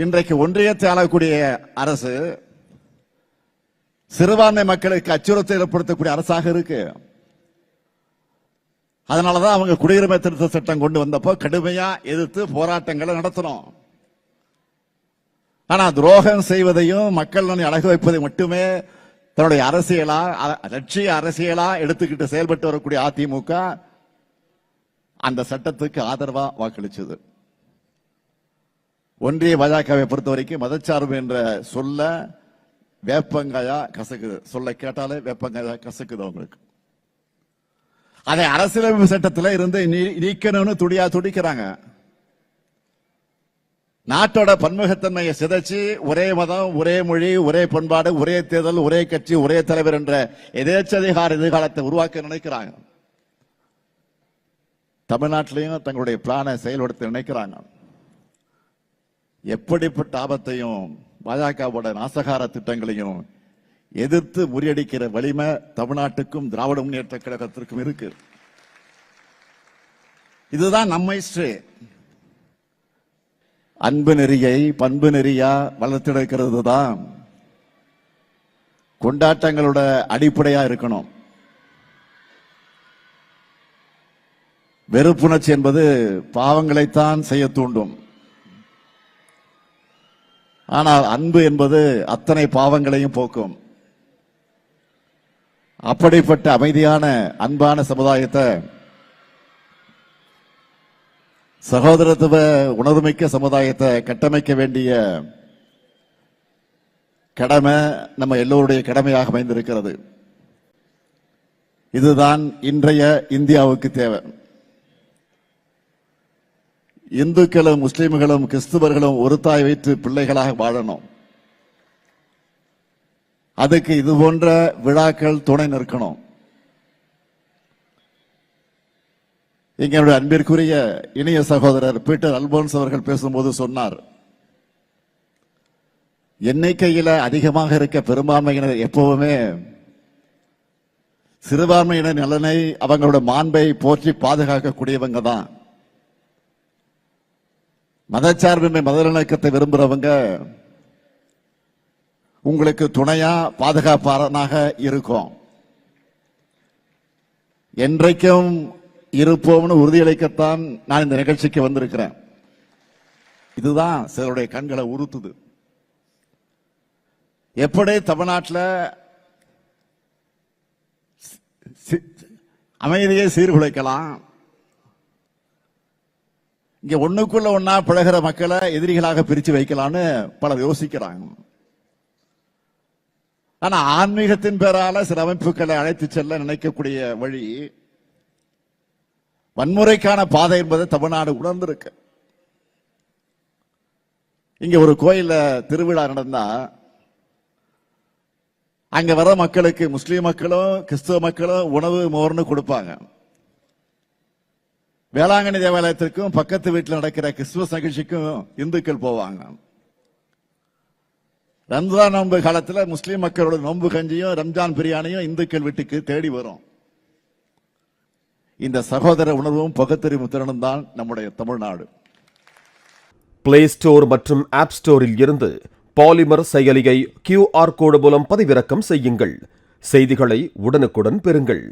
இன்றைக்கு ஒன்றியத்தை ஆளக்கூடிய அரசு சிறுபான்மை மக்களுக்கு அச்சுறுத்தல் ஏற்படுத்தக்கூடிய அரசாக இருக்கு. அதனாலதான் அவங்க குடியுரிமை திருத்த சட்டம் கொண்டு வந்தப்போ கடுமையா எதிர்த்து போராட்டங்களை நடத்தணும். ஆனா துரோகம் செய்வதையும் மக்கள் அழகு வைப்பதை மட்டுமே தன்னுடைய அரசியலா லட்சிய அரசியலா எடுத்துக்கிட்டு செயல்பட்டு வரக்கூடிய அதிமுக அந்த சட்டத்துக்கு ஆதரவா வாக்களிச்சது. ஒன்றிய பாஜகவை பொறுத்த வரைக்கும் மதச்சார்பு என்ற சொல்ல வேப்பங்காயா கசக்குது. சொல்ல கேட்டாலே வேப்பங்காயா கசக்குது அவங்களுக்கு. அதை அரசியலமைப்பு சட்டத்தில் இருந்து நீக்கணும்னு துடிக்கிறாங்க. நாட்டோட பன்முகத்தன்மையை சிதைச்சு ஒரே மதம், ஒரே மொழி, ஒரே பண்பாடு, ஒரே தேர்தல், ஒரே கட்சி, ஒரே தலைவர் என்ற எதேச்சதிகார எதிர்காலத்தை உருவாக்க நினைக்கிறாங்க. தமிழ்நாட்டிலையும் தங்களுடைய பிளானை செயல்படுத்த நினைக்கிறாங்க. எப்படிப்பட்ட ஆபத்தையும் பாஜகவோட நாசகார திட்டங்களையும் எதிர்த்து முறியடிக்கிற வலிமை தமிழ்நாட்டுக்கும் திராவிட முன்னேற்ற கழகத்திற்கும் இருக்கு. இதுதான் நம்ம ஹிஸ்டரி. அன்பு நெறியை பண்பு நெறியா வளர்த்தெடுக்கிறது தான் கொண்டாட்டங்களோட அடிப்படையா இருக்கணும். வெறுப்புணர்ச்சி என்பது பாவங்களைத்தான் செய்ய தூண்டும். ஆனால் அன்பு என்பது அத்தனை பாவங்களையும் போக்கும். அப்படிப்பட்ட அமைதியான அன்பான சமுதாயத்தை, சகோதரத்துவ உணர்வுமிக்க சமுதாயத்தை கட்டமைக்க வேண்டிய கடமை நம்ம எல்லோருடைய கடமையாக அமைந்திருக்கிறது. இதுதான் இன்றைய இந்தியாவுக்கு தேவை. இந்துக்களும் முஸ்லிம்களும் கிறிஸ்துவர்களும் ஒரு தாய் வைத்து பிள்ளைகளாக வாழணும். அதுக்கு இது போன்ற விழாக்கள் துணை நிற்கணும். எங்களுடைய அன்பிற்குரிய இனிய சகோதரர் பீட்டர் அல்போன்ஸ் அவர்கள் பேசும்போது சொன்னார், எண்ணிக்கையில அதிகமாக இருக்க பெரும்பான்மையினர் எப்பவுமே சிறுபான்மையினர் நலனை, அவங்களோட மாண்பை போற்றி பாதுகாக்கக்கூடியவங்க தான். மதச்சார்பின்மை மதநலக்கத்தை விரும்புறவங்க உங்களுக்கு துணையா பாதுகாப்பாளனாக இருக்கும். என்றைக்கும் இருப்போம்னு உறுதியளிக்கத்தான் நான் இந்த நிகழ்ச்சிக்கு வந்திருக்கிறேன். இதுதான் சிலருடைய கண்களை உறுத்துது. எப்படி தமிழ்நாட்டில் அமைதியை சீர்குலைக்கலாம், இங்க ஒண்ணுக்குள்ள ஒன்னா பழகிற மக்களை எதிரிகளாக பிரிச்சு வைக்கலாம்னு பலர் யோசிக்கிறாங்க. ஆனா ஆன்மீகத்தின் பேரால சில அமைப்புகளை அழைத்து செல்ல நினைக்கக்கூடிய வழி வன்முறைக்கான பாதை என்பதை தமிழ்நாடு உணர்ந்திருக்கு. இங்க ஒரு கோயில்ல திருவிழா நடந்தா அங்க வர மக்களுக்கு முஸ்லீம் மக்களும் கிறிஸ்துவ மக்களும் உணவு மோர்னு கொடுப்பாங்க. வேளாங்கண்ணி தேவாலயத்திற்கும் பக்கத்து வீட்டில் நடக்கிற கிறிஸ்துமஸ் நிகழ்ச்சிக்கும் இந்துக்கள் போவாங்க. ரம்ஜான் நோன்பு காலத்தில் முஸ்லீம் மக்களோட நோன்பு கஞ்சியும் ரம்ஜான் பிரியாணியும் இந்துக்கள் வீட்டுக்கு தேடி வரும். இந்த சகோதர உணர்வும் பகுத்தறிவு திறனும் தான் நம்முடைய தமிழ்நாடு. பிளே ஸ்டோர் மற்றும் ஆப் ஸ்டோரில் இருந்து பாலிமர் செயலியை QR கோடு மூலம் பதிவிறக்கம் செய்யுங்கள். செய்திகளை உடனுக்குடன் பெறுங்கள்.